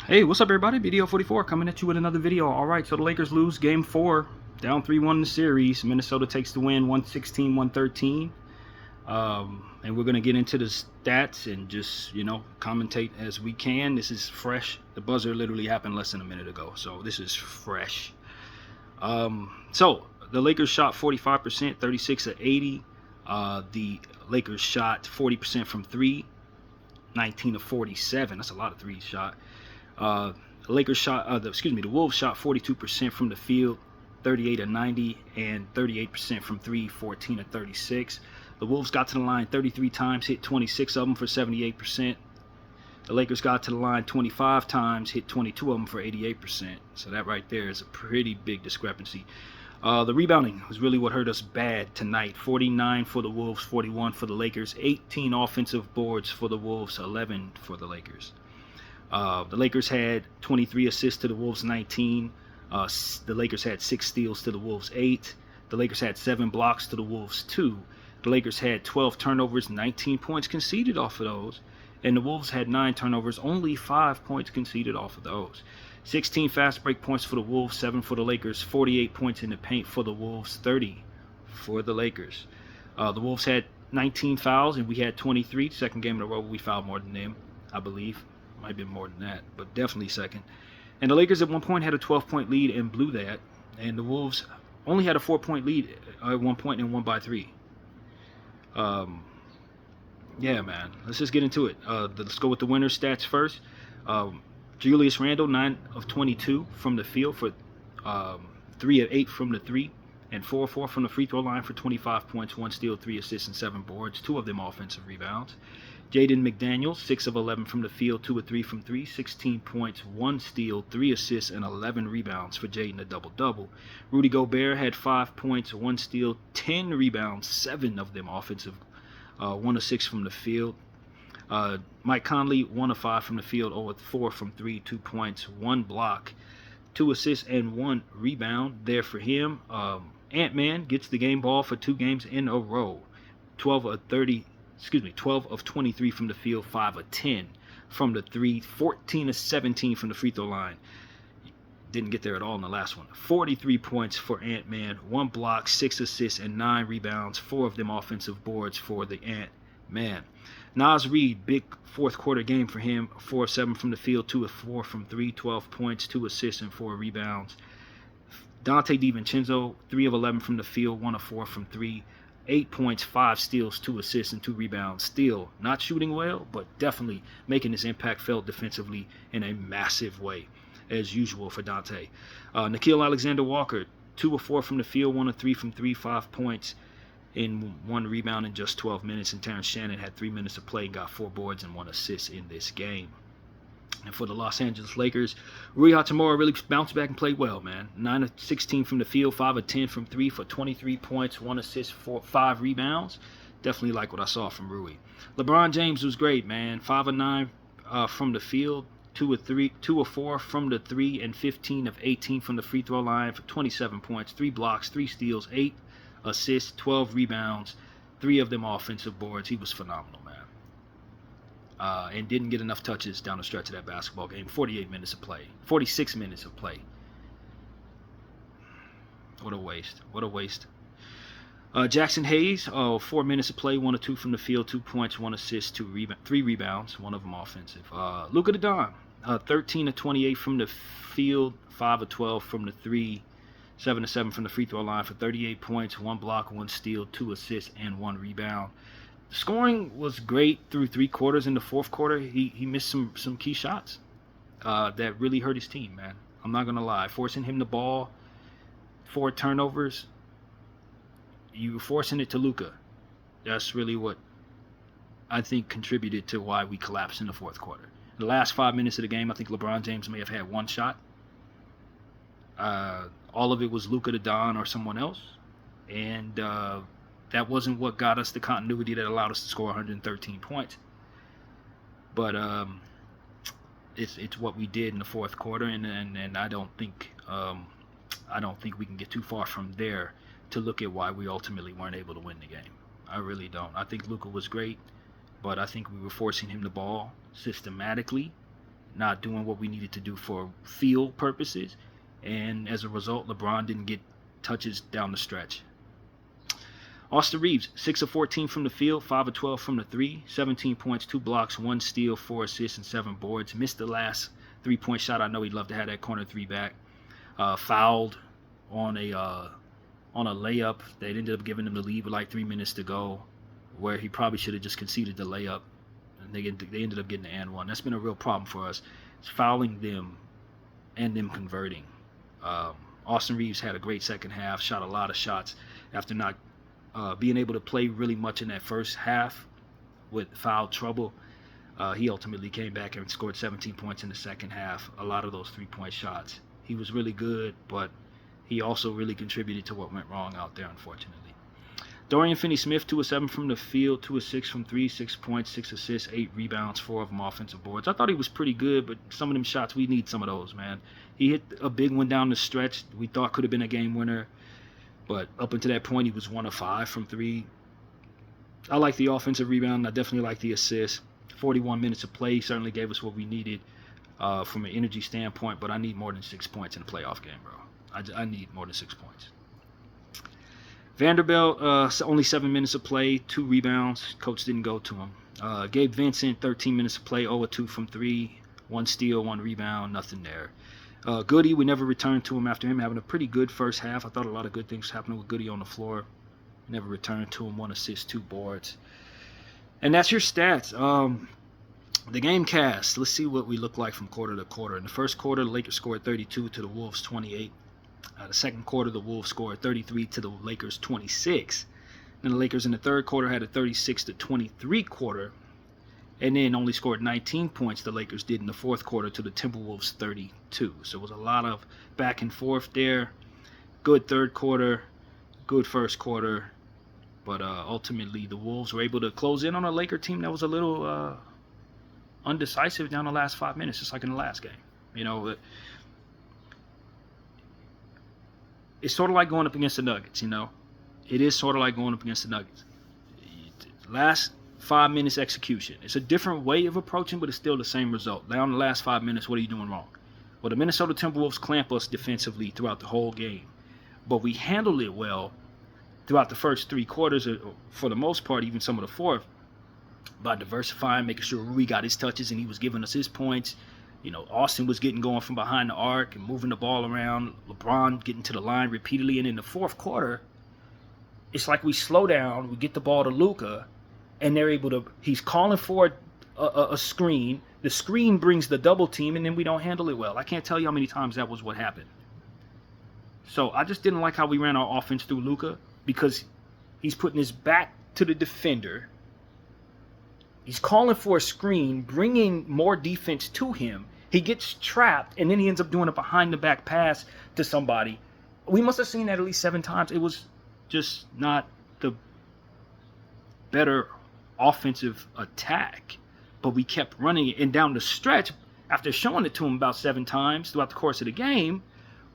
Hey, what's up, everybody? Video 44 coming at you with another video. All right, so the Lakers lose game 4, down 3-1 in the series. Minnesota takes the win 116-113. And we're going to get into the stats and just, commentate as we can. This is fresh. The buzzer literally happened less than a minute ago, so this is fresh. So the Lakers shot 45%, 36 of 80. The Lakers shot 40% from 3, 19 of 47. That's a lot of threes shot. The Lakers shot, the Wolves shot 42% from the field, 38 of 90, and 38% from 3, 14 of 36. The Wolves got to the line 33 times, hit 26 of them for 78%. The Lakers got to the line 25 times, hit 22 of them for 88%. So that right there is a pretty big discrepancy. The rebounding was really what hurt us bad tonight. 49 for the Wolves, 41 for the Lakers. 18 offensive boards for the Wolves, 11 for the Lakers. The Lakers had 23 assists to the Wolves 19. The Lakers had 6 steals to the Wolves 8. The Lakers had 7 blocks to the Wolves 2. The Lakers had 12 turnovers, 19 points conceded off of those. And the Wolves had 9 turnovers, only 5 points conceded off of those. 16 fast break points for the Wolves, 7 for the Lakers. 48 points in the paint for the Wolves, 30 for the Lakers. The Wolves had 19 fouls, and we had 23. Second game in a row, we fouled more than them, I believe. Might have been more than that, but definitely second. And the Lakers at one point had a 12-point lead and blew that. And the Wolves only had a 4-point lead at one point and won by 3. Yeah, man. Let's just get into it. Let's go with the winner stats first. Julius Randle, 9 of 22 from the field for 3 of 8 from the 3, and 4 of 4 from the free throw line for 25 points, 1 steal, 3 assists, and 7 boards, 2 of them offensive rebounds. Jaden McDaniels, 6 of 11 from the field, 2 of 3 from 3, 16 points, 1 steal, 3 assists, and 11 rebounds for Jaden, a double-double. Rudy Gobert had 5 points, 1 steal, 10 rebounds, 7 of them offensive, 1 of 6 from the field. Mike Conley, 1 of 5 from the field, 0 of 4 from 3, 2 points, 1 block, 2 assists, and 1 rebound there for him. Ant-Man gets the game ball for 2 games in a row. 12 of 23 from the field, 5 of 10 from the 3, 14 of 17 from the free throw line. Didn't get there at all in the last one. 43 points for Ant-Man, 1 block, 6 assists, and 9 rebounds, 4 of them offensive boards for the Ant-Man. Naz Reid, big fourth quarter game for him, 4 of 7 from the field, 2 of 4 from 3, 12 points, 2 assists, and 4 rebounds. Dante DiVincenzo, 3 of 11 from the field, 1 of 4 from 3, 8 points, 5 steals, 2 assists, and 2 rebounds. Still not shooting well, but definitely making his impact felt defensively in a massive way, as usual for Dante. Nickeil Alexander-Walker, 2 of 4 from the field, 1 of 3 from 3, 5 points, and 1 rebound in just 12 minutes. And Terrence Shannon had 3 minutes to play and got 4 boards and 1 assist in this game. And for the Los Angeles Lakers, Rui Hachimura really bounced back and played well, man. 9 of 16 from the field, 5 of 10 from 3 for 23 points, 1 assist, 5 rebounds. Definitely like what I saw from Rui. LeBron James was great, man. 5 of 9 from the field, 2 of 4 from the 3, and 15 of 18 from the free throw line for 27 points, 3 blocks, 3 steals, 8 assists, 12 rebounds, 3 of them offensive boards. He was phenomenal, man. And didn't get enough touches down the stretch of that basketball game. 48 minutes of play. 46 minutes of play. What a waste. What a waste. Jackson Hayes, 4 minutes of play, 1 of 2 from the field, 2 points, 1 assist, 3 rebounds, 1 of them offensive. Luka Doncic, 13 of 28 from the field, 5 of 12 from the 3, 7 of 7 from the free throw line for 38 points, 1 block, 1 steal, 2 assists, and 1 rebound. The scoring was great through 3 quarters. In the fourth quarter, he missed some key shots that really hurt his team, man. I'm not going to lie. Forcing him the ball, 4 turnovers, you were forcing it to Luka. That's really what I think contributed to why we collapsed in the fourth quarter. In the last 5 minutes of the game, I think LeBron James may have had 1 shot. All of it was Luka to Don or someone else. And that wasn't what got us the continuity that allowed us to score 113 points. But it's what we did in the fourth quarter, and I don't think we can get too far from there to look at why we ultimately weren't able to win the game. I really don't. I think Luka was great, but I think we were forcing him the ball systematically, not doing what we needed to do for field purposes. And as a result, LeBron didn't get touches down the stretch. Austin Reeves, 6 of 14 from the field, 5 of 12 from the 3, 17 points, 2 blocks, 1 steal, 4 assists, and 7 boards. Missed the last 3-point shot. I know he'd love to have that corner 3 back. Fouled on a layup that ended up giving him the lead with like 3 minutes to go, where he probably should have just conceded the layup. And they ended up getting the and one. That's been a real problem for us. It's fouling them and them converting. Austin Reeves had a great second half, shot a lot of shots after not being able to play really much in that first half with foul trouble. He ultimately came back and scored 17 points in the second half. A lot of those 3-point shots. He was really good, but he also really contributed to what went wrong out there, unfortunately. Dorian Finney-Smith, 2 of 7 from the field, 2 of 6 from 3, 6 points, 6 assists, 8 rebounds, 4 of them offensive boards. I thought he was pretty good, but some of them shots, we need some of those, man. He hit a big one down the stretch we thought could have been a game winner, but up until that point, he was 1 of 5 from 3. I like the offensive rebound. I definitely like the assist. 41 minutes of play certainly gave us what we needed from an energy standpoint, but I need more than 6 points in a playoff game, bro. I need more than 6 points. Vanderbilt, only 7 minutes of play, 2 rebounds. Coach didn't go to him. Gabe Vincent, 13 minutes of play, 0 of 2 from 3, 1 steal, 1 rebound, nothing there. Goody, we never returned to him after him having a pretty good first half. I thought a lot of good things happening with Goody on the floor. Never returned to him, 1 assist, 2 boards. And that's your stats. The game cast, let's see what we look like from quarter to quarter. In the first quarter, the Lakers scored 32 to the Wolves 28. The second quarter, the Wolves scored 33 to the Lakers 26. Then the Lakers in the third quarter had a 36 to 23 quarter, and then only scored 19 points. The Lakers did in the fourth quarter to the Timberwolves 32. So it was a lot of back and forth there. Good third quarter, good first quarter, but ultimately the Wolves were able to close in on a Laker team that was a little undecisive down the last 5 minutes, just like in the last game. You know, it's sort of like going up against the Nuggets, you know. It is sort of like going up against the Nuggets. Last 5 minutes execution. It's a different way of approaching, but it's still the same result. Down the last 5 minutes, what are you doing wrong? Well, the Minnesota Timberwolves clamp us defensively throughout the whole game. But we handled it well throughout the first 3 quarters, for the most part, even some of the fourth, by diversifying, making sure Rui got his touches and he was giving us his points. You know, Austin was getting going from behind the arc and moving the ball around. LeBron getting to the line repeatedly. And in the fourth quarter, it's like we slow down, we get the ball to Luka, and they're able to, he's calling for a screen. The screen brings the double team, and then we don't handle it well. I can't tell you how many times that was what happened. So I just didn't like how we ran our offense through Luka, because he's putting his back to the defender. He's calling for a screen, bringing more defense to him. He gets trapped, and then he ends up doing a behind-the-back pass to somebody. We must have seen that at least 7 times. It was just not the better offensive attack, but we kept running it. And down the stretch, after showing it to him about 7 times throughout the course of the game,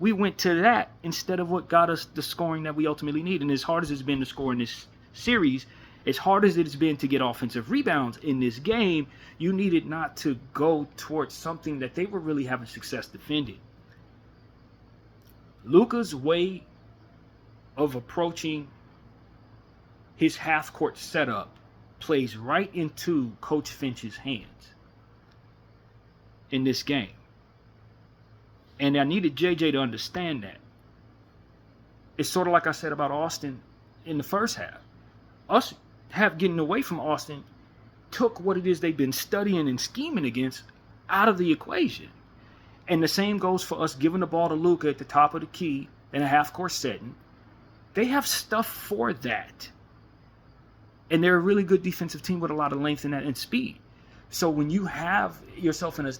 we went to that instead of what got us the scoring that we ultimately need. And as hard as it's been to score in this series, as hard as it's been to get offensive rebounds in this game, you needed not to go towards something that they were really having success defending. Luka's way of approaching his half-court setup plays right into Coach Finch's hands in this game. And I needed JJ to understand that. It's sort of like I said about Austin in the first half. Us getting away from Austin took what it is they've been studying and scheming against out of the equation. And the same goes for us giving the ball to Luka at the top of the key in a half-court setting. They have stuff for that. And they're a really good defensive team with a lot of length and speed. So when you have yourself in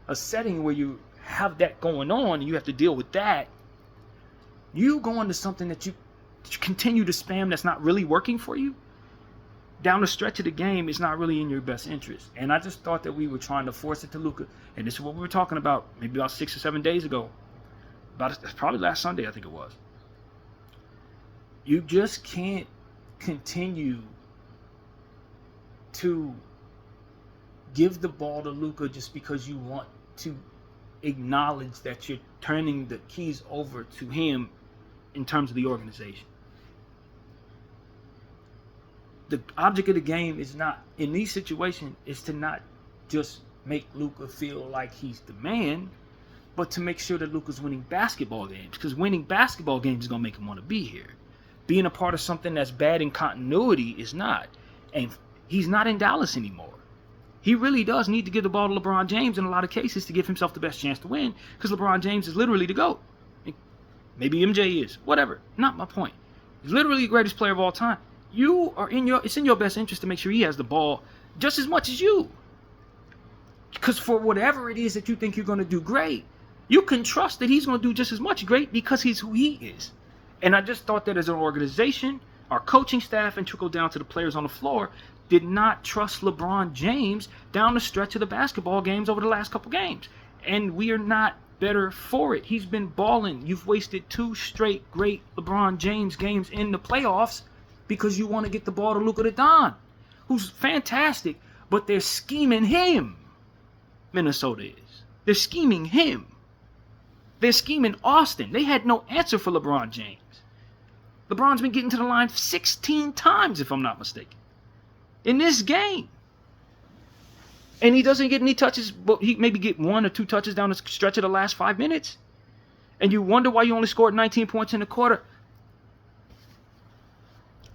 a setting where you have that going on, and you have to deal with that, you go into something that you continue to spam that's not really working for you, down the stretch of the game, is not really in your best interest. And I just thought that we were trying to force it to Luka. And this is what we were talking about maybe about 6 or 7 days ago. Probably last Sunday, I think it was. You just can't continue to give the ball to Luka just because you want to acknowledge that you're turning the keys over to him in terms of the organization. The object of the game is not, in these situations, is to not just make Luka feel like he's the man, but to make sure that Luka's winning basketball games. Because winning basketball games is going to make him want to be here. Being a part of something that's bad in continuity is not. And he's not in Dallas anymore. He really does need to give the ball to LeBron James in a lot of cases to give himself the best chance to win. Because LeBron James is literally the GOAT. Maybe MJ is. Whatever. Not my point. He's literally the greatest player of all time. It's in your best interest to make sure he has the ball just as much as you. Because for whatever it is that you think you're going to do great, you can trust that he's going to do just as much great because he's who he is. And I just thought that as an organization, our coaching staff, and trickle down to the players on the floor, did not trust LeBron James down the stretch of the basketball games over the last couple games. And we are not better for it. He's been balling. You've wasted 2 straight great LeBron James games in the playoffs because you want to get the ball to Luka the Don, who's fantastic, but they're scheming him. Minnesota is. They're scheming him. They're scheming Austin. They had no answer for LeBron James. LeBron's been getting to the line 16 times, if I'm not mistaken, in this game. And he doesn't get any touches, but he maybe get 1 or 2 touches down the stretch of the last 5 minutes. And you wonder why you only scored 19 points in the quarter.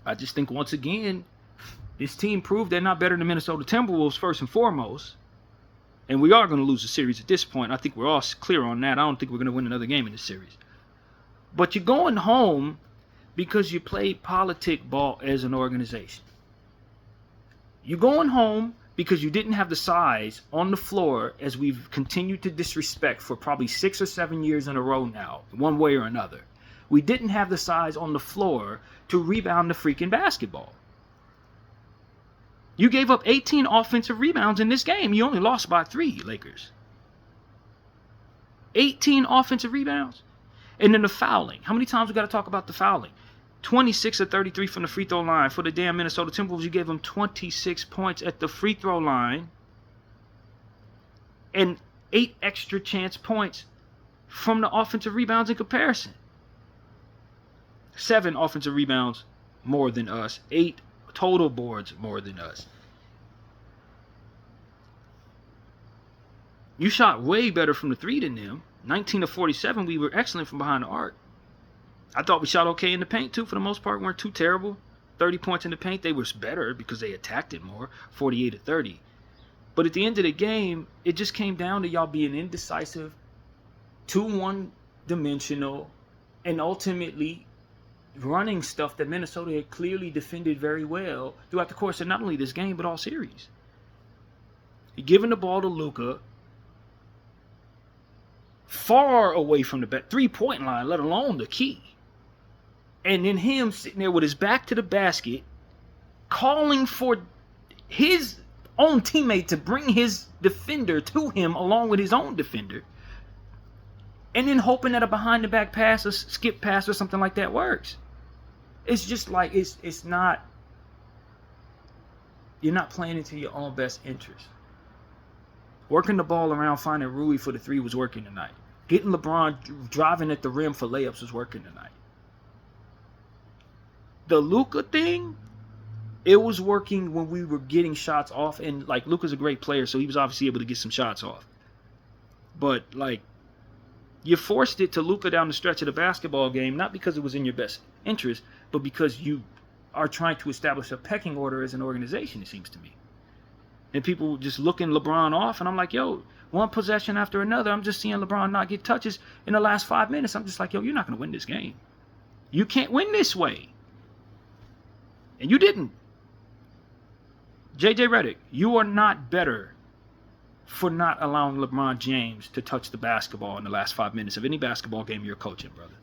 I just think, once again, this team proved they're not better than Minnesota Timberwolves, first and foremost. And we are going to lose the series at this point. I think we're all clear on that. I don't think we're going to win another game in this series. But you're going home because you played politic ball as an organization. You're going home because you didn't have the size on the floor, as we've continued to disrespect for probably 6 or 7 years in a row now, one way or another. We didn't have the size on the floor to rebound the freaking basketball. You gave up 18 offensive rebounds in this game. You only lost by 3, Lakers. 18 offensive rebounds. And then the fouling. How many times we got to talk about the fouling? 26 of 33 from the free throw line. For the damn Minnesota Timberwolves, you gave them 26 points at the free throw line. And 8 extra chance points from the offensive rebounds in comparison. 7 offensive rebounds more than us. 8 total boards more than us. You shot way better from the 3 than them. 19 of 47, we were excellent from behind the arc. I thought we shot okay in the paint too, for the most part. We weren't too terrible. 30 points in the paint, they were better because they attacked it more. 48 to 30. But at the end of the game, it just came down to y'all being indecisive, too one-dimensional, and ultimately running stuff that Minnesota had clearly defended very well throughout the course of not only this game, but all series. You're giving the ball to Luka far away from the 3-point line, let alone the key. And then him sitting there with his back to the basket, calling for his own teammate to bring his defender to him along with his own defender. And then hoping that a behind-the-back pass or skip pass or something like that works. It's just like, it's not, you're not playing into your own best interest. Working the ball around, finding Rui for the 3 was working tonight. Getting LeBron driving at the rim for layups was working tonight. The Luka thing, it was working when we were getting shots off. And, like, Luka's a great player, so he was obviously able to get some shots off. But, like, you forced it to Luka down the stretch of the basketball game, not because it was in your best interest, but because you are trying to establish a pecking order as an organization, it seems to me. And people just looking LeBron off, and I'm like, yo, one possession after another, I'm just seeing LeBron not get touches in the last 5 minutes. I'm just like, yo, you're not going to win this game. You can't win this way. And you didn't. JJ Redick, you are not better for not allowing LeBron James to touch the basketball in the last 5 minutes of any basketball game you're coaching, brother.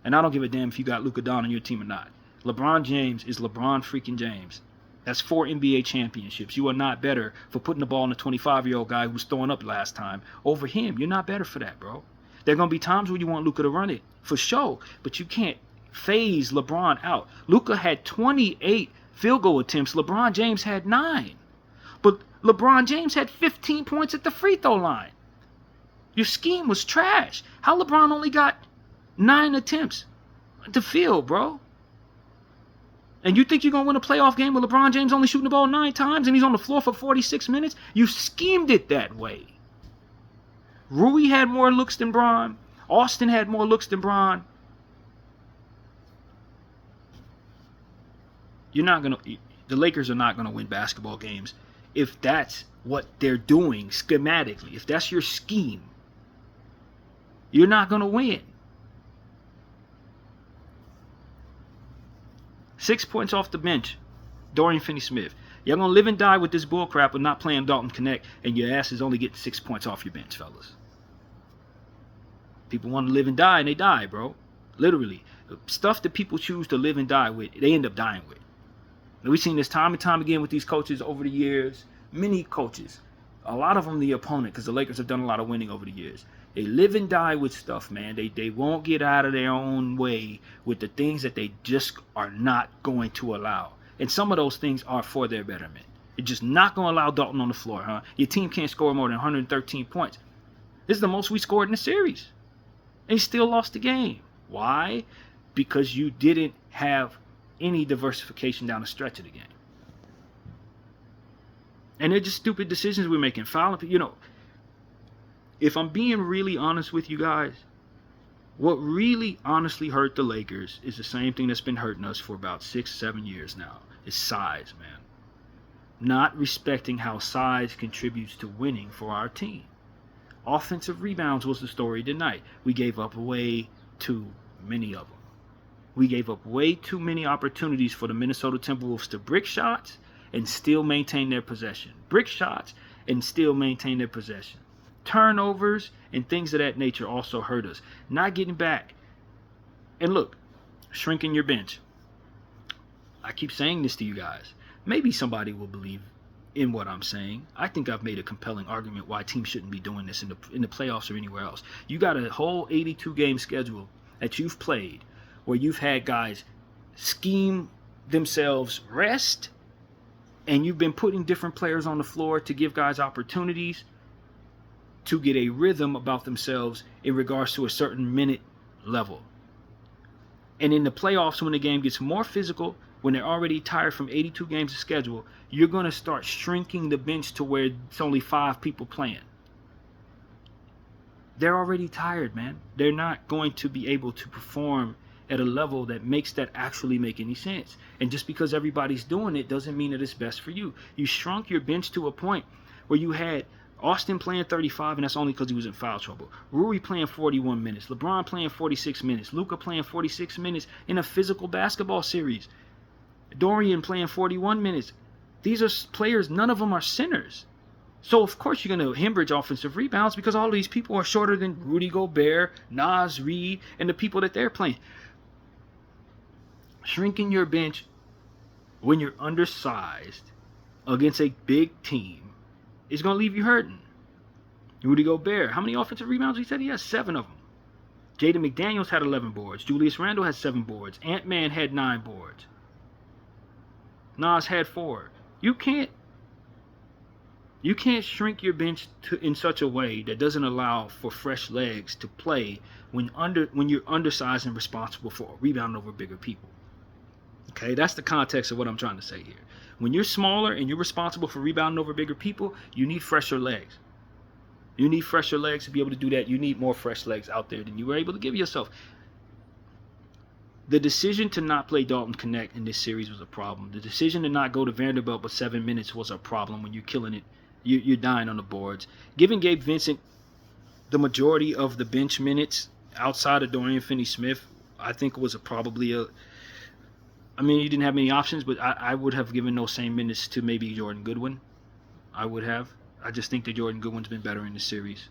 And I don't give a damn if you got Luka Doncic on your team or not. LeBron James is LeBron freaking James. That's 4 NBA championships. You are not better for putting the ball in a 25-year-old guy who was throwing up last time over him. You're not better for that, bro. There are going to be times where you want Luka to run it, for sure. But you can't phase LeBron out. Luka had 28 field goal attempts. LeBron James had 9. But LeBron James had 15 points at the free throw line. Your scheme was trash. How LeBron only got 9 attempts at the field, bro? And you think you're going to win a playoff game with LeBron James only shooting the ball 9 times and he's on the floor for 46 minutes? You schemed it that way. Rui had more looks than Bron. Austin had more looks than Bron. The Lakers are not going to win basketball games if that's what they're doing schematically. If that's your scheme, you're not going to win. 6 points off the bench, Dorian Finney-Smith. Y'all going to live and die with this bullcrap of not playing Dalton Connect, and your ass is only getting 6 points off your bench, fellas. People want to live and die, and they die, bro. Literally. Stuff that people choose to live and die with, they end up dying with. And we've seen this time and time again with these coaches over the years. Many coaches. A lot of them the opponent, because the Lakers have done a lot of winning over the years. They live and die with stuff, man. They won't get out of their own way with the things that they just are not going to allow. And some of those things are for their betterment. You're just not going to allow Dalton on the floor, huh? Your team can't score more than 113 points. This is the most we scored in the series. And you still lost the game. Why? Because you didn't have any diversification down the stretch of the game. And they're just stupid decisions we're making. Fouling, if I'm being really honest with you guys, what really honestly hurt the Lakers is the same thing that's been hurting us for about 6-7 years now. It's size, man. Not respecting how size contributes to winning for our team. Offensive rebounds was the story tonight. We gave up way too many of them. We gave up way too many opportunities for the Minnesota Timberwolves to brick shots and still maintain their possession. Brick shots and still maintain their possession. Turnovers and things of that nature also hurt us. Not getting back. And look, shrinking your bench. I keep saying this to you guys. Maybe somebody will believe in what I'm saying. I think I've made a compelling argument why teams shouldn't be doing this in the playoffs or anywhere else. You got a whole 82-game schedule that you've played where you've had guys scheme themselves rest, and you've been putting different players on the floor to give guys opportunities to get a rhythm about themselves in regards to a certain minute level. And in the playoffs, when the game gets more physical, when they're already tired from 82 games of schedule, you're going to start shrinking the bench to where it's only 5 people playing. They're already tired, man. They're not going to be able to perform at a level that makes that actually make any sense. And just because everybody's doing it doesn't mean that it's best for you. You shrunk your bench to a point where you had Austin playing 35, and that's only because he was in foul trouble. Rui playing 41 minutes. LeBron playing 46 minutes. Luka playing 46 minutes in a physical basketball series. Dorian playing 41 minutes. These are players, none of them are centers. So, of course, you're going to hemorrhage offensive rebounds because all of these people are shorter than Rudy Gobert, Naz Reid, and the people that they're playing. Shrinking your bench when you're undersized against a big team is going to leave you hurting. Rudy Gobert, how many offensive rebounds? He said he has 7 of them. Jaden McDaniels had 11 boards. Julius Randle had 7 boards. Ant-Man had 9 boards. Nas had 4. You can't shrink your bench in such a way that doesn't allow for fresh legs to play when you're undersized and responsible for rebounding over bigger people. Okay, that's the context of what I'm trying to say here. When you're smaller and you're responsible for rebounding over bigger people, you need fresher legs. You need fresher legs to be able to do that. You need more fresh legs out there than you were able to give yourself. The decision to not play Dalton Connect in this series was a problem. The decision to not go to Vanderbilt but 7 minutes was a problem when you're killing it. You're dying on the boards. Giving Gabe Vincent the majority of the bench minutes outside of Dorian Finney-Smith, I think was you didn't have many options, but I would have given those same minutes to maybe Jordan Goodwin. I would have. I just think that Jordan Goodwin's been better in this series.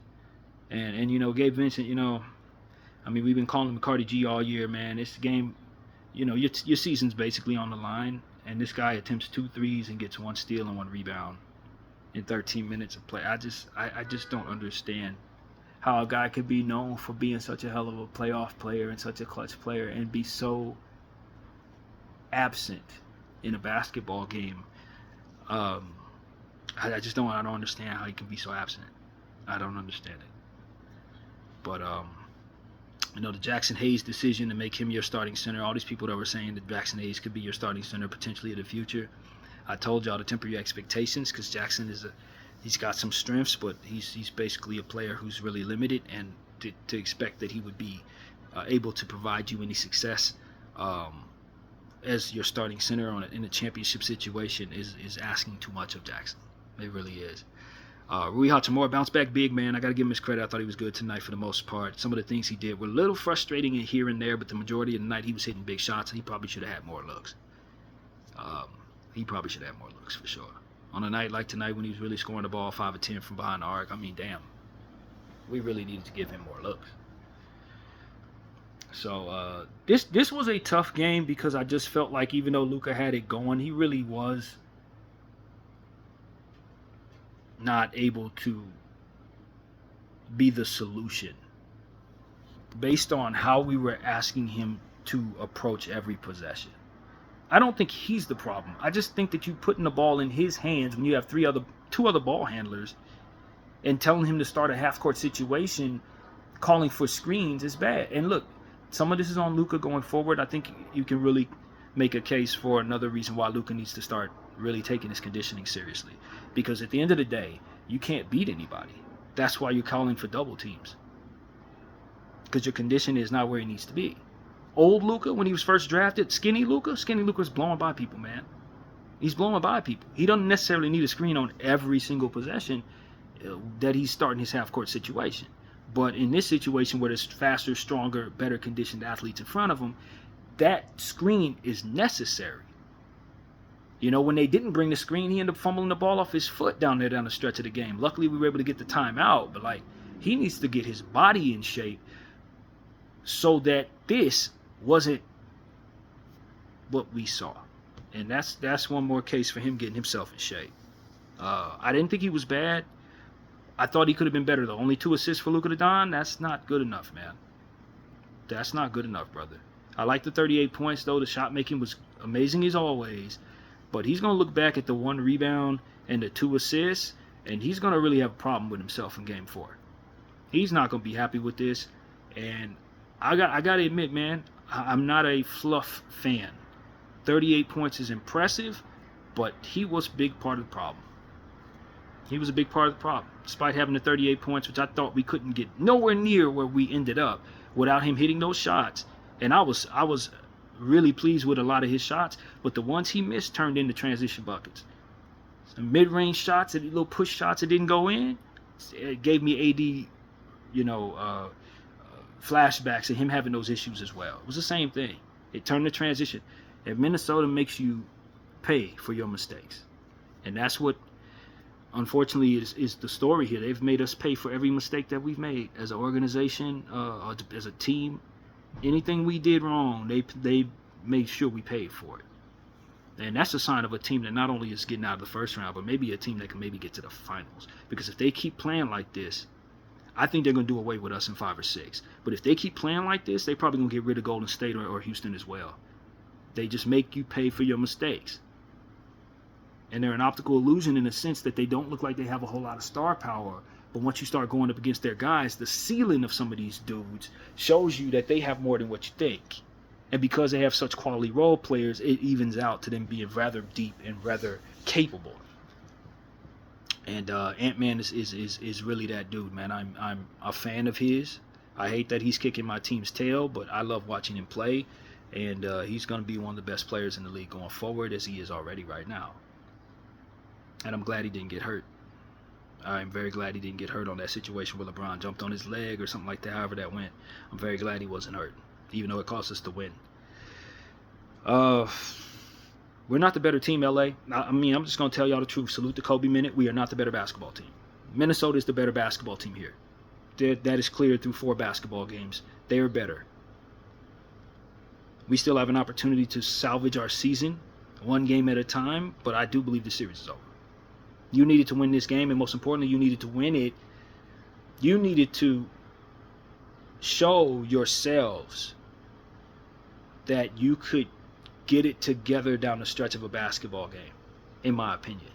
And Gabe Vincent, we've been calling him Cardi G all year, man. This game, your season's basically on the line, and this guy attempts 2 threes and gets 1 steal and 1 rebound in 13 minutes of play. I just don't understand how a guy could be known for being such a hell of a playoff player and such a clutch player and be so absent in a basketball game. I don't understand how he can be so absent. I don't understand it. But the Jackson Hayes decision to make him your starting center. All these people that were saying that Jackson Hayes could be your starting center potentially in the future. I told y'all to temper your expectations because Jackson he's got some strengths, but he's basically a player who's really limited, and to expect that he would be able to provide you any success as your starting center in a championship situation is asking too much of Jackson. It really is. Rui Hachimura, bounce back big, man. I got to give him his credit. I thought he was good tonight for the most part. Some of the things he did were a little frustrating here and there, but the majority of the night he was hitting big shots, and he probably should have had more looks. For sure. On a night like tonight when he was really scoring the ball 5 of 10 from behind the arc, I mean, damn. We really needed to give him more looks. So this was a tough game because I just felt like even though Luka had it going, he really was not able to be the solution based on how we were asking him to approach every possession. I don't think he's the problem. I just think that you putting the ball in his hands when you have two other ball handlers and telling him to start a half-court situation, calling for screens is bad. And look, some of this is on Luka going forward. I think you can really make a case for another reason why Luka needs to start really taking his conditioning seriously. Because at the end of the day, you can't beat anybody. That's why you're calling for double teams. Because your condition is not where it needs to be. Old Luka, when he was first drafted, skinny Luka's blowing by people, man. He's blowing by people. He doesn't necessarily need a screen on every single possession that he's starting his half-court situation. But in this situation where there's faster, stronger, better conditioned athletes in front of him, that screen is necessary. When they didn't bring the screen, he ended up fumbling the ball off his foot down the stretch of the game. Luckily, we were able to get the timeout, but he needs to get his body in shape so that this wasn't what we saw. And that's one more case for him getting himself in shape. I didn't think he was bad. I thought he could have been better, though. Only 2 assists for Luka Doncic. That's not good enough, man. That's not good enough, brother. I like the 38 points, though. The shot making was amazing as always. But he's going to look back at the 1 rebound and the 2 assists, and he's going to really have a problem with himself in Game 4. He's not going to be happy with this. And I got to admit, man, I'm not a fluff fan. 38 points is impressive, but he was a big part of the problem. He was a big part of the problem. Despite having the 38 points, which I thought we couldn't get nowhere near where we ended up without him hitting those shots. And I was really pleased with a lot of his shots, but the ones he missed turned into transition buckets. Some mid-range shots, little push shots that didn't go in, it gave me AD, flashbacks of him having those issues as well. It was the same thing. It turned to transition. And Minnesota makes you pay for your mistakes. And that's what, unfortunately, is the story here. They've made us pay for every mistake that we've made as an organization, as a team. Anything we did wrong, they made sure we paid for it. And that's a sign of a team that not only is getting out of the first round, but maybe a team that can maybe get to the finals. Because if they keep playing like this, I think they're going to do away with us in 5 or 6. But if they keep playing like this, they're probably going to get rid of Golden State or Houston as well. They just make you pay for your mistakes. And they're an optical illusion in the sense that they don't look like they have a whole lot of star power. But once you start going up against their guys, the ceiling of some of these dudes shows you that they have more than what you think. And because they have such quality role players, it evens out to them being rather deep and rather capable. And Ant-Man is really that dude, man. I'm a fan of his. I hate that he's kicking my team's tail, but I love watching him play. And he's going to be one of the best players in the league going forward, as he is already right now. And I'm glad he didn't get hurt. I'm very glad he didn't get hurt on that situation where LeBron jumped on his leg or something like that, however that went. I'm very glad he wasn't hurt, even though it cost us to win. We're not the better team, LA. I mean, I'm just going to tell y'all the truth. Salute the Kobe minute. We are not the better basketball team. Minnesota is the better basketball team here. That is clear through 4 basketball games. They are better. We still have an opportunity to salvage our season 1 game at a time, but I do believe the series is over. You needed to win this game, and most importantly, you needed to win it. You needed to show yourselves that you could get it together down the stretch of a basketball game, in my opinion.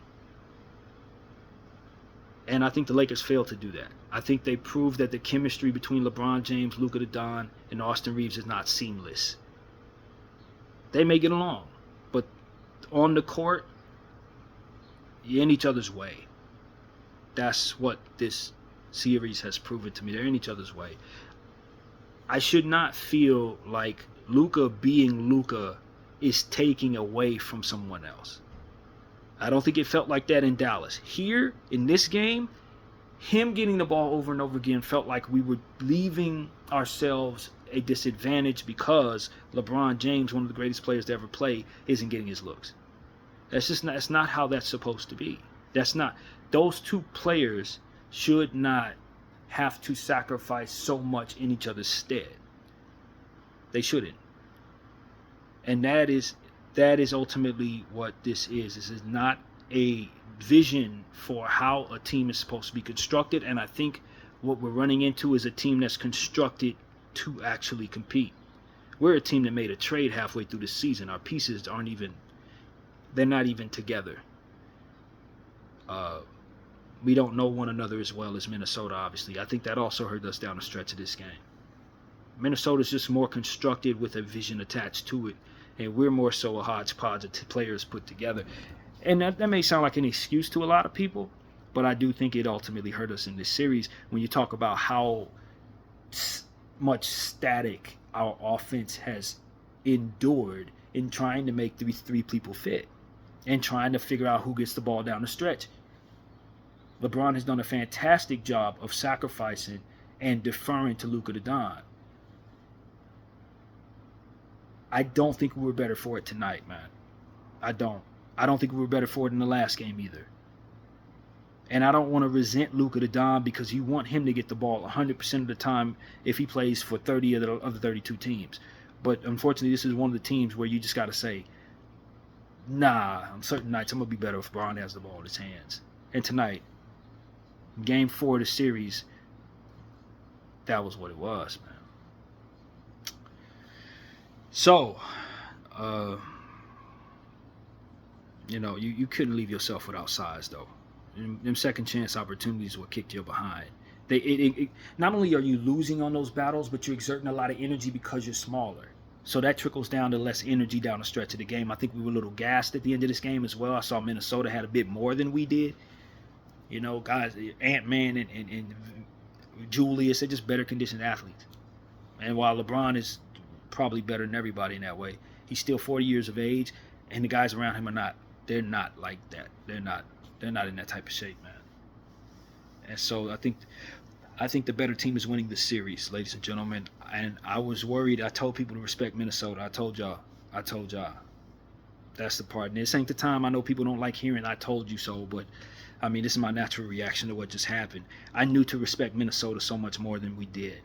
And I think the Lakers failed to do that. I think they proved that the chemistry between LeBron James, Luka Doncic, and Austin Reeves is not seamless. They may get along, but on the court, you're in each other's way. That's what this series has proven to me. They're in each other's way. I should not feel like Luka being Luka is taking away from someone else. I don't think it felt like that in Dallas. Here, in this game, him getting the ball over and over again felt like we were leaving ourselves a disadvantage because LeBron James, one of the greatest players to ever play, isn't getting his looks. That's not how that's supposed to be. Those two players should not have to sacrifice so much in each other's stead. They shouldn't. And that is ultimately what this is. This is not a vision for how a team is supposed to be constructed, and I think what we're running into is a team that's constructed to actually compete. We're a team that made a trade halfway through the season. Our pieces they're not even together. We don't know one another as well as Minnesota, obviously. I think that also hurt us down the stretch of this game. Minnesota's just more constructed with a vision attached to it, and we're more so a hodgepodge of players put together. And that may sound like an excuse to a lot of people, but I do think it ultimately hurt us in this series when you talk about how much static our offense has endured in trying to make three people fit and trying to figure out who gets the ball down the stretch. LeBron has done a fantastic job of sacrificing and deferring to Luka Doncic. I don't think we were better for it tonight, man. I don't think we were better for it in the last game either. And I don't want to resent Luka Doncic because you want him to get the ball 100% of the time if he plays for 30 of the 32 teams. But unfortunately, this is one of the teams where you just got to say, nah, on certain nights I'm going to be better if Bron has the ball in his hands. And tonight, Game 4 of the series, that was what it was, man. So, you couldn't leave yourself without size, though. Them second chance opportunities what kicked you behind. Not only are you losing on those battles, but you're exerting a lot of energy because you're smaller. So that trickles down to less energy down the stretch of the game. I think we were a little gassed at the end of this game as well. I saw Minnesota had a bit more than we did. Guys, Ant-Man and Julius, they're just better conditioned athletes. And while LeBron is probably better than everybody in that way, he's still 40 years of age, and the guys around him they're not like that. They're not in that type of shape, man. And so I think the better team is winning the series, ladies and gentlemen. And I was worried. I told people to respect Minnesota. I told y'all. That's the part. And this ain't the time. I know people don't like hearing I told you so, but I mean, this is my natural reaction to what just happened. I knew to respect Minnesota so much more than we did.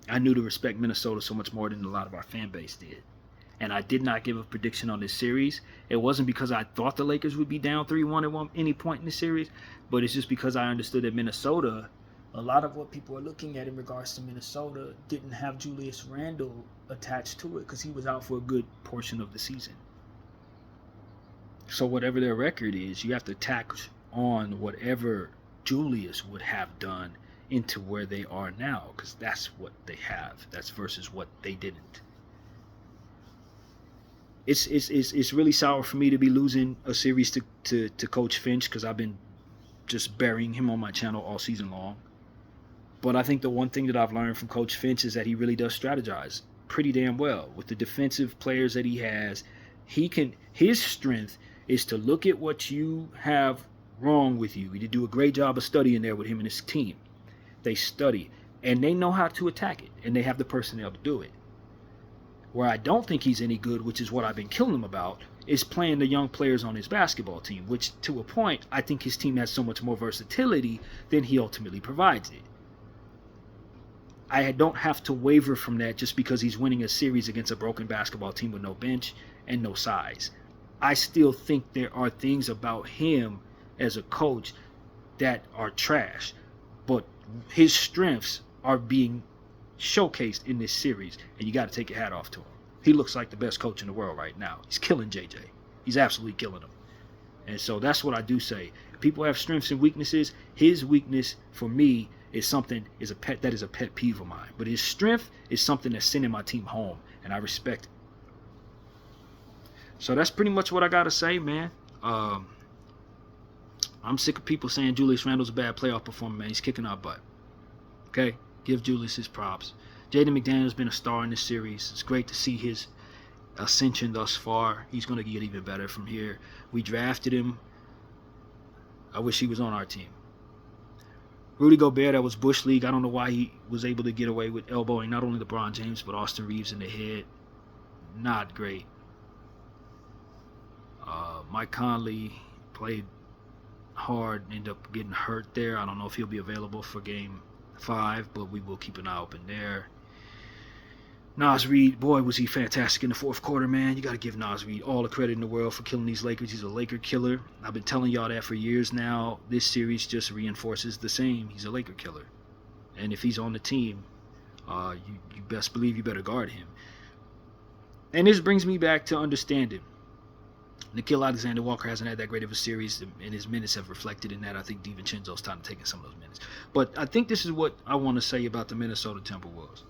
I knew to respect Minnesota so much more than a lot of our fan base did. And I did not give a prediction on this series. It wasn't because I thought the Lakers would be down 3-1 at any point in the series, but it's just because I understood that Minnesota, a lot of what people are looking at in regards to Minnesota, didn't have Julius Randle attached to it because he was out for a good portion of the season. So whatever their record is, you have to tack on whatever Julius would have done into where they are now, because that's what they have. That's versus what they didn't. It's really sour for me to be losing a series to Coach Finch, because I've been just burying him on my channel all season long. But I think the one thing that I've learned from Coach Finch is that he really does strategize pretty damn well with the defensive players that he has. His strength is to look at what you have wrong with you. He do a great job of studying there with him and his team. They study, and they know how to attack it, and they have the personnel to do it. Where I don't think he's any good, which is what I've been killing him about, is playing the young players on his basketball team, which to a point, I think his team has so much more versatility than he ultimately provides it. I don't have to waver from that just because he's winning a series against a broken basketball team with no bench and no size. I still think there are things about him as a coach that are trash, but his strengths are being showcased in this series, and you got to take your hat off to him. He looks like the best coach in the world right now. He's killing JJ. He's absolutely killing him. And so that's what I do say. People have strengths and weaknesses. His weakness for me is a pet peeve of mine. But his strength is something that's sending my team home, and I respect it. So that's pretty much what I gotta say, man. I'm sick of people saying Julius Randle's a bad playoff performer, man. He's kicking our butt. Okay? Give Julius his props. Jaden McDaniel's been a star in this series. It's great to see his ascension thus far. He's going to get even better from here. We drafted him. I wish he was on our team. Rudy Gobert, that was Bush League. I don't know why he was able to get away with elbowing not only LeBron James, but Austin Reeves in the head. Not great. Mike Conley played hard, ended up getting hurt there. I don't know if he'll be available for game 5, but we will keep an eye open there. Naz Reid, boy, was he fantastic in the fourth quarter, man. You got to give Naz Reid all the credit in the world for killing these Lakers. He's a Laker killer. I've been telling y'all that for years now. This series just reinforces the same. He's a Laker killer. And if he's on the team, you best believe you better guard him. And this brings me back to understanding. Nickeil Alexander-Walker hasn't had that great of a series, and his minutes have reflected in that. I think DiVincenzo's time to take some of those minutes. But I think this is what I want to say about the Minnesota Timberwolves.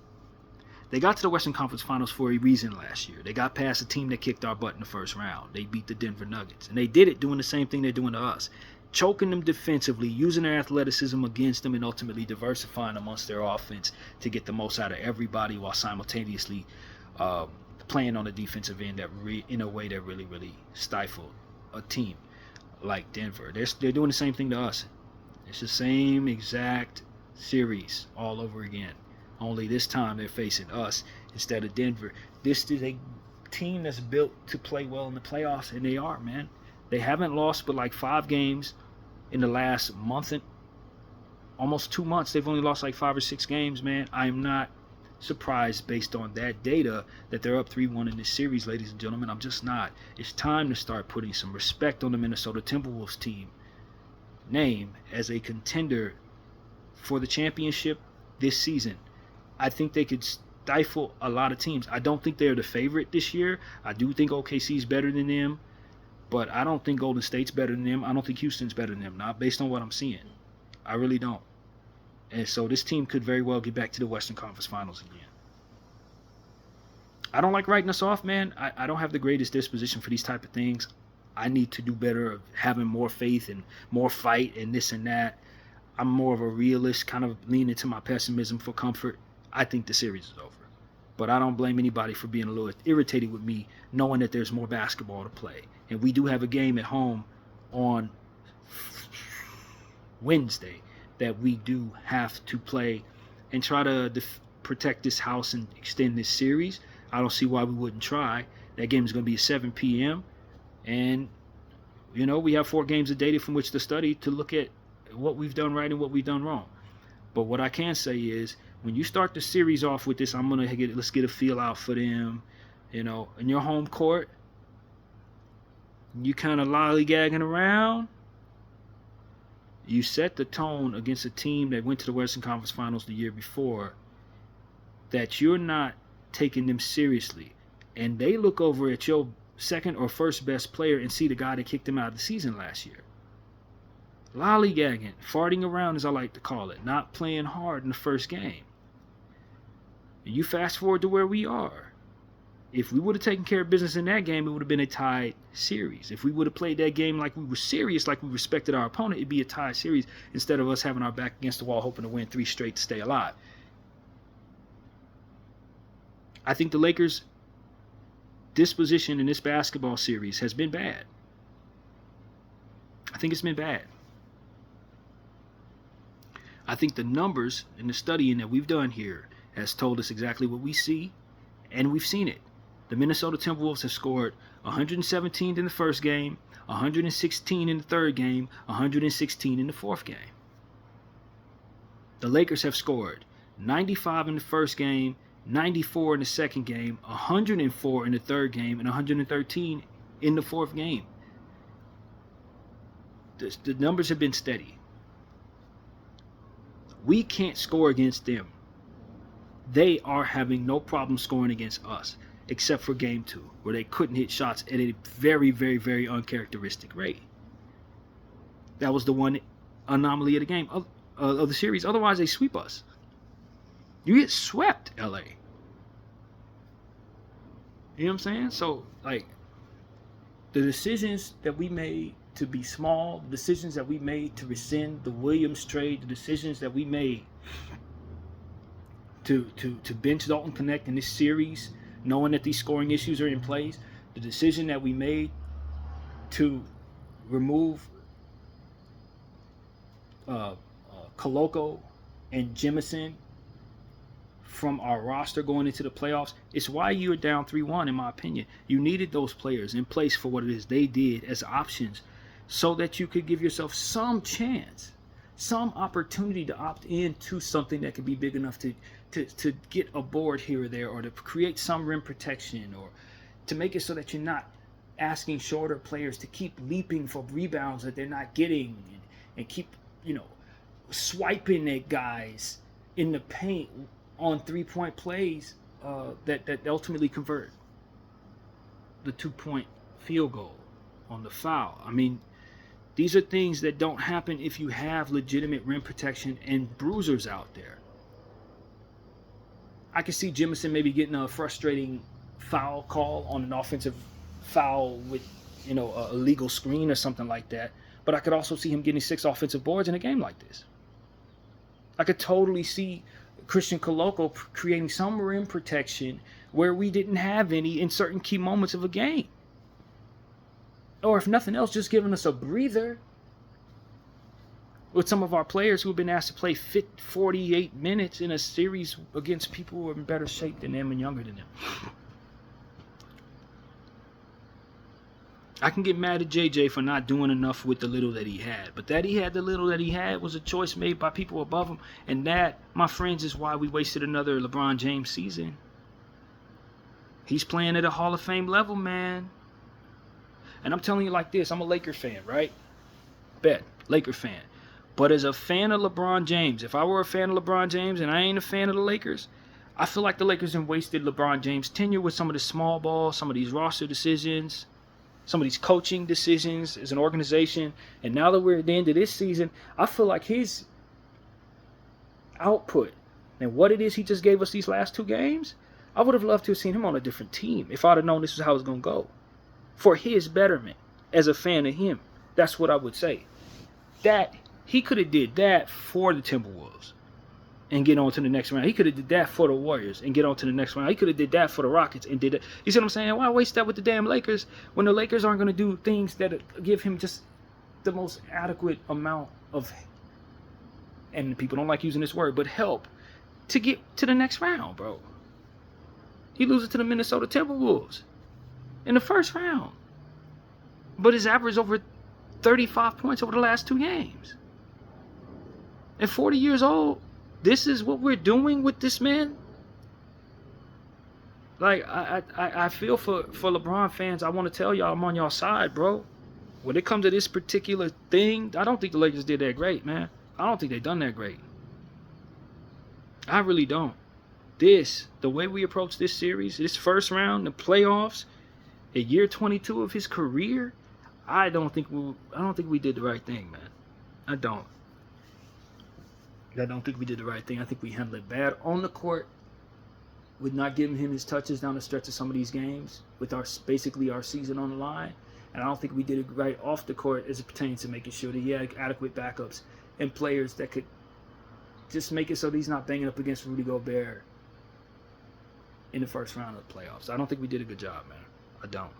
They got to the Western Conference Finals for a reason last year. They got past a team that kicked our butt in the first round. They beat the Denver Nuggets. And they did it doing the same thing they're doing to us. Choking them defensively, using their athleticism against them, and ultimately diversifying amongst their offense to get the most out of everybody while simultaneously playing on the defensive end in a way that really, really stifled a team like Denver. They're doing the same thing to us. It's the same exact series all over again. Only this time they're facing us instead of Denver. This is a team that's built to play well in the playoffs, and they are, man. They haven't lost but like 5 games in the last month and almost 2 months. They've only lost like 5 or 6 games, man. I'm not surprised based on that data that they're up 3-1 in this series, ladies and gentlemen. I'm just not. It's time to start putting some respect on the Minnesota Timberwolves team name as a contender for the championship this season. I think they could stifle a lot of teams. I don't think they're the favorite this year. I do think OKC's better than them, but I don't think Golden State's better than them. I don't think Houston's better than them, not based on what I'm seeing. I really don't. And so this team could very well get back to the Western Conference Finals again. I don't like writing us off, man. I don't have the greatest disposition for these type of things. I need to do better of having more faith and more fight and this and that. I'm more of a realist, kind of lean into my pessimism for comfort. I think the series is over. But I don't blame anybody for being a little irritated with me knowing that there's more basketball to play. And we do have a game at home on Wednesday that we do have to play and try to protect this house and extend this series. I don't see why we wouldn't try. That game is going to be at 7 p.m. And, you know, we have 4 games of data from which to study to look at what we've done right and what we've done wrong. But what I can say is, when you start the series off with this, let's get a feel out for them, you know, in your home court. You kind of lollygagging around. You set the tone against a team that went to the Western Conference Finals the year before, that you're not taking them seriously. And they look over at your second or first best player and see the guy that kicked them out of the season last year. Lollygagging, farting around as I like to call it, not playing hard in the first game. And you fast forward to where we are. If we would have taken care of business in that game, it would have been a tied series. If we would have played that game like we were serious, like we respected our opponent, it'd be a tied series instead of us having our back against the wall hoping to win 3 straight to stay alive. I think the Lakers' disposition in this basketball series has been bad. I think it's been bad. I think the numbers and the studying that we've done here has told us exactly what we see, and we've seen it. The Minnesota Timberwolves have scored 117 in the first game, 116 in the third game, 116 in the fourth game. The Lakers have scored 95 in the first game, 94 in the second game, 104 in the third game, and 113 in the fourth game. The numbers have been steady. We can't score against them. They are having no problem scoring against us, except for game 2, where they couldn't hit shots at a very, very, very uncharacteristic rate. That was the one anomaly of the game of the series. Otherwise, they sweep us. You get swept, LA. You know what I'm saying? So, like, the decisions that we made to be small, the decisions that we made to rescind the Williams trade, the decisions that we made to bench Dalton Connect in this series, knowing that these scoring issues are in place, the decision that we made to remove Koloko and Jemison from our roster going into the playoffs, it's why you're down 3-1, in my opinion. You needed those players in place for what it is they did as options so that you could give yourself some chance, some opportunity to opt into something that could be big enough to get a board here or there, or to create some rim protection, or to make it so that you're not asking shorter players to keep leaping for rebounds that they're not getting, and keep, swiping at guys in the paint on 3-point plays that ultimately convert the 2-point field goal on the foul. I mean, these are things that don't happen if you have legitimate rim protection and bruisers out there. I can see Jemison maybe getting a frustrating foul call on an offensive foul with, a illegal screen or something like that. But I could also see him getting 6 offensive boards in a game like this. I could totally see Christian Koloko creating some rim protection where we didn't have any in certain key moments of a game. Or if nothing else, just giving us a breather with some of our players who have been asked to play 48 minutes in a series against people who are in better shape than them and younger than them. I can get mad at JJ for not doing enough with the little that he had. But that he had the little that he had was a choice made by people above him. And that, my friends, is why we wasted another LeBron James season. He's playing at a Hall of Fame level, man. And I'm telling you like this, I'm a Laker fan, right? Bet, Laker fan. But as a fan of LeBron James, if I were a fan of LeBron James and I ain't a fan of the Lakers, I feel like the Lakers have wasted LeBron James' tenure with some of the small ball, some of these roster decisions, some of these coaching decisions as an organization. And now that we're at the end of this season, I feel like his output and what it is he just gave us these last 2 games, I would have loved to have seen him on a different team if I'd have known this is how it was going to go. For his betterment, as a fan of him, that's what I would say. That he could have did that for the Timberwolves and get on to the next round. He could have did that for the Warriors and get on to the next round. He could have did that for the Rockets and did it. You see what I'm saying? Why waste that with the damn Lakers when the Lakers aren't going to do things that give him just the most adequate amount of, and people don't like using this word, but help to get to the next round, bro. He loses to the Minnesota Timberwolves in the first round. But his average over 35 points over the last 2 games. At 40 years old, this is what we're doing with this man? Like, I feel for LeBron fans. I want to tell y'all I'm on y'all side, bro. When it comes to this particular thing, I don't think the Lakers did that great, man. I don't think they done that great. I really don't. The way we approach this series, this first round, the playoffs, at year 22 of his career, I don't think we did the right thing, man. I don't think we did the right thing. I think we handled it bad on the court with not giving him his touches down the stretch of some of these games with basically our season on the line. And I don't think we did it right off the court as it pertains to making sure that he had adequate backups and players that could just make it so that he's not banging up against Rudy Gobert in the first round of the playoffs. I don't think we did a good job, man. I don't.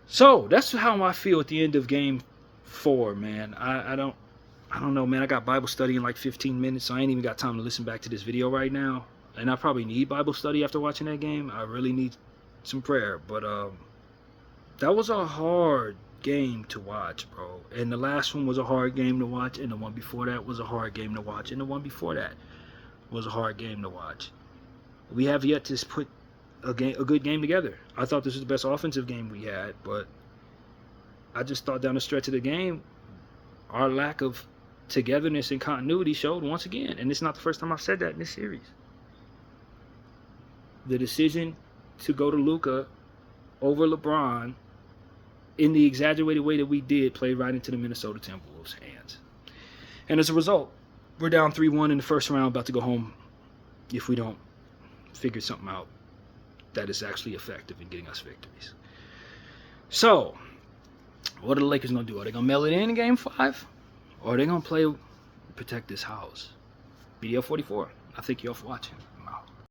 So that's how I feel at the end of Game 4, man. I don't know, man. I got Bible study in like 15 minutes, so I ain't even got time to listen back to this video right now. And I probably need Bible study after watching that game. I really need some prayer. But that was a hard game to watch, bro. And the last one was a hard game to watch, and the one before that was a hard game to watch, and the one before that was a hard game to watch. We have yet to put a good game together. I thought this was the best offensive game we had, but I just thought down the stretch of the game, our lack of togetherness and continuity showed once again. And it's not the first time I've said that in this series. The decision to go to Luka over LeBron in the exaggerated way that we did, played right into the Minnesota Timberwolves' hands. And as a result, we're down 3-1 in the first round, about to go home if we don't figure something out that is actually effective in getting us victories. So, what are the Lakers going to do? Are they going to mail it in Game 5? Or are they going to play protect this house? BDL 44, I think you're off watching.